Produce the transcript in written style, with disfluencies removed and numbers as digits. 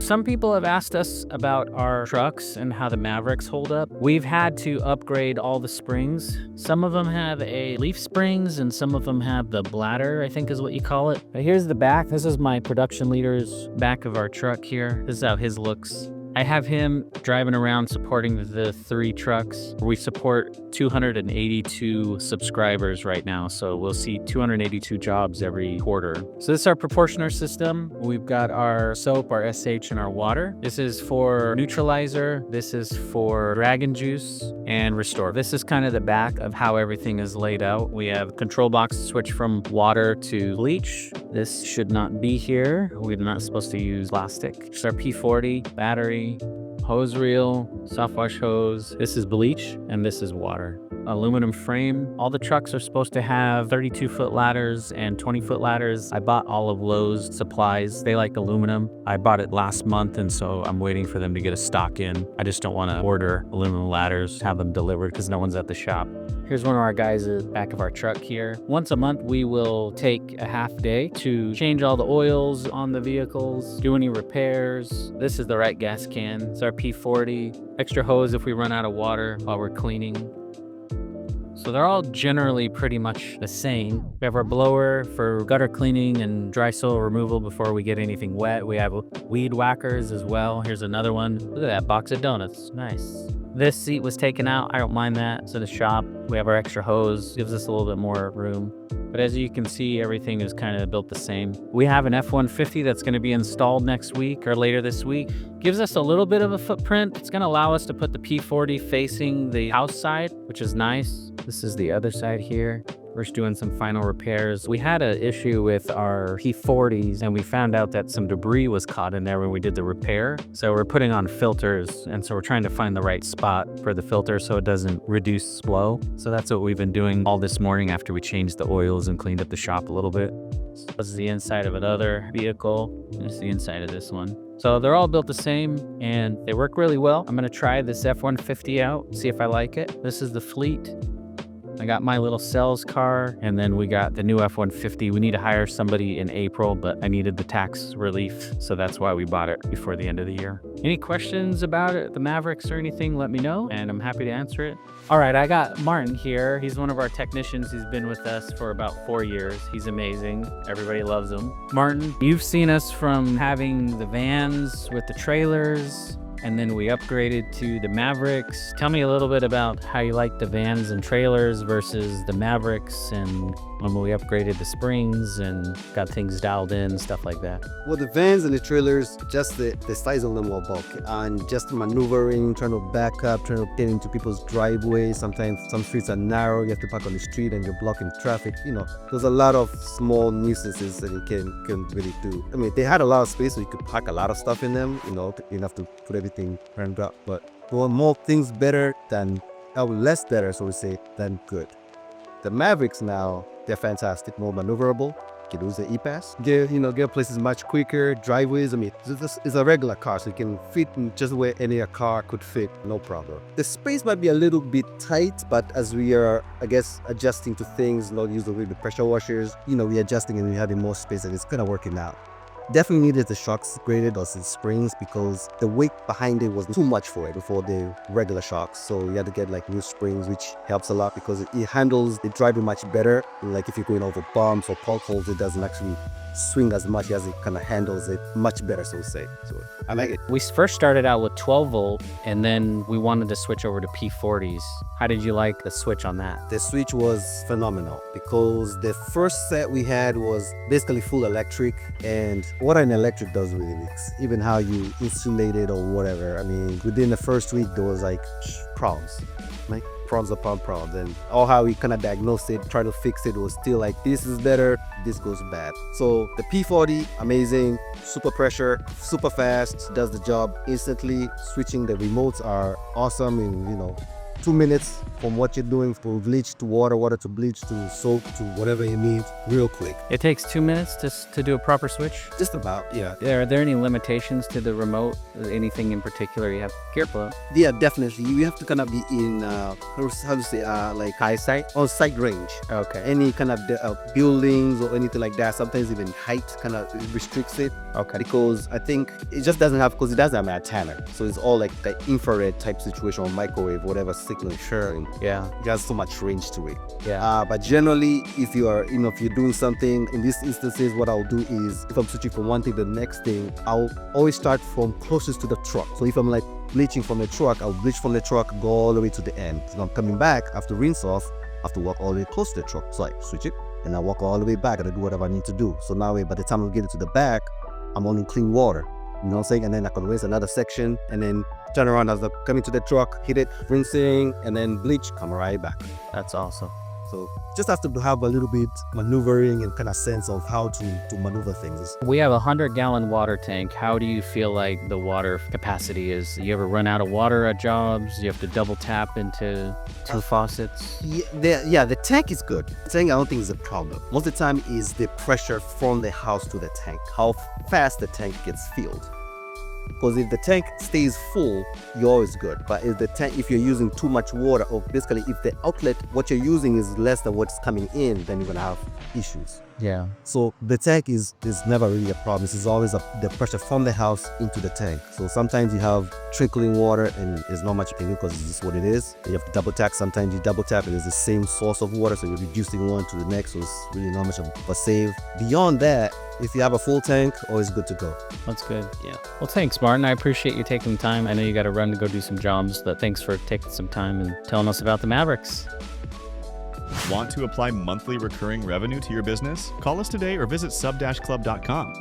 Some people have asked us about our trucks and how the Mavericks hold up. We've had to upgrade all the springs. Some of them have a leaf springs and some of them have the bladder, I think is what you call it. But here's the back. This is my production leader's back of our truck here. This is how his looks. I have him driving around supporting the 3 trucks. We support 282 subscribers right now, so we'll see 282 jobs every quarter. So this is our proportioner system. We've got our soap, our SH, and our water. This is for neutralizer. This is for dragon juice and restore. This is kind of the back of how everything is laid out. We have control box to switch from water to bleach. This should not be here. We're not supposed to use plastic. This is our P40 battery, hose reel, soft wash hose. This is bleach and this is water. Aluminum frame. All the trucks are supposed to have 32-foot ladders and 20-foot ladders. I bought all of Lowe's supplies. They like aluminum. I bought it last month, and so I'm waiting for them to get a stock in. I just don't want to order aluminum ladders, have them delivered because no one's at the shop. Here's one of our guys at the back of our truck here. Once a month, we will take a half day to change all the oils on the vehicles, do any repairs. This is the right gas can. It's our P40. Extra hose if we run out of water while we're cleaning. So they're all generally pretty much the same. We have our blower for gutter cleaning and dry soil removal before we get anything wet. We have weed whackers as well. Here's another one. Look at that box of donuts. Nice. This seat was taken out. I don't mind that. It's in the shop. We have our extra hose. Gives us a little bit more room. But as you can see, everything is kind of built the same. We have an F-150 that's going to be installed next week or later this week. Gives us a little bit of a footprint. It's going to allow us to put the P40 facing the house side, which is nice. This is the other side here. We're just doing some final repairs. We had an issue with our P40s and we found out that some debris was caught in there when we did the repair. So we're putting on filters, and so we're trying to find the right spot for the filter so it doesn't reduce flow. So that's what we've been doing all this morning after we changed the oils and cleaned up the shop a little bit. This is the inside of another vehicle. This is the inside of this one. So they're all built the same and they work really well. I'm gonna try this F-150 out, see if I like it. This is the Fleet. I got my little sales car, and then we got the new F-150. We need to hire somebody in April, but I needed the tax relief, so that's why we bought it before the end of the year. Any questions about it, the Mavericks or anything, let me know, and I'm happy to answer it. All right, I got Martin here. He's one of our technicians. He's been with us for about 4 years. He's amazing. Everybody loves him. Martin, you've seen us from having the vans with the trailers, and then we upgraded to the Mavericks. Tell me a little bit about how you like the vans and trailers versus the Mavericks, and when we upgraded the springs and got things dialed in, stuff like that. Well, the vans and the trailers, just the size of them were bulky, and just maneuvering, trying to back up, trying to get into people's driveways. Sometimes some streets are narrow, you have to park on the street and you're blocking traffic. You know, there's a lot of small nuisances that you can really do. I mean, they had a lot of space so you could pack a lot of stuff in them. You know, you have to put everything ramped up, but we want more things better than, less better, so we say, than good. The Mavericks now, they're fantastic, more maneuverable. You can use the E-Pass. Get places much quicker, driveways. I mean, it's a regular car, so you can fit in just where any car could fit, no problem. The space might be a little bit tight, but as we are, I guess, adjusting to things, not using the pressure washers, we're adjusting and we're having more space, and it's kind of working out. Definitely needed the shocks graded or the springs because the weight behind it was too much for it before the regular shocks. So you had to get like new springs, which helps a lot because it handles the driving much better. Like if you're going over bumps or potholes, it doesn't actually swing as much as it kind of handles it much better, so to say. So I like it. We first started out with 12 volt and then we wanted to switch over to P40s. How did you like the switch on that? The switch was phenomenal because the first set we had was basically full electric, and what an electric does really is even how you insulate it or whatever. I mean, within the first week there was like problems, like problems upon problems, and all how we kind of diagnosed it, try to fix it, was still like, this is better, this goes bad. So the P40, amazing, super pressure, super fast, does the job instantly. Switching the remotes are awesome in 2 minutes from what you're doing, from bleach to water, water to bleach to soap to whatever you need, real quick. It takes 2 minutes to do a proper switch? Just about, yeah. Are there any limitations to the remote? Anything in particular you have to be careful of? Yeah, definitely. You have to kind of be in, how to say, like Eyesight? on sight range. Okay. Any kind of buildings or anything like that, sometimes even height kind of restricts it. Okay. Because I think it just doesn't have, because it doesn't have an antenna. So it's all like the infrared type situation or microwave, whatever signal. Sure. Yeah. It has so much range to it. Yeah. But generally, if you're doing something, in these instances, what I'll do is, if I'm switching from one thing to the next thing, I'll always start from closest to the truck. So if I'm like bleaching from the truck, I'll bleach from the truck, go all the way to the end. So I'm coming back, after rinse off, I have to walk all the way close to the truck. So I switch it, and I walk all the way back, and I do whatever I need to do. So now, by the time I get it to the back, I'm only clean water. You know what I'm saying? And then I can rinse another section, and then turn around as I'm coming to the truck, hit it, rinsing, and then bleach, come right back. That's awesome. So just have to have a little bit maneuvering and kind of sense of how to maneuver things. We have a 100-gallon water tank. How do you feel like the water capacity is? You ever run out of water at jobs? You have to double tap into 2 faucets? Yeah, the tank is good. The tank, I don't think is a problem. Most of the time is the pressure from the house to the tank, how fast the tank gets filled. Because if the tank stays full, you're always good. But if you're using too much water, or basically if the outlet, what you're using is less than what's coming in, then you're gonna have issues. Yeah. So the tank is never really a problem. This is always the pressure from the house into the tank. So sometimes you have trickling water and there's not much you can do because it's just what it is. And you have to double tap. Sometimes you double tap and it's the same source of water, so you're reducing one to the next, so it's really not much of a save. Beyond that, if you have a full tank, always good to go. That's good. Yeah. Well, thanks, Martin. I appreciate you taking the time. I know you got to run to go do some jobs, but thanks for taking some time and telling us about the Mavericks. Want to apply monthly recurring revenue to your business? Call us today or visit sub-club.com.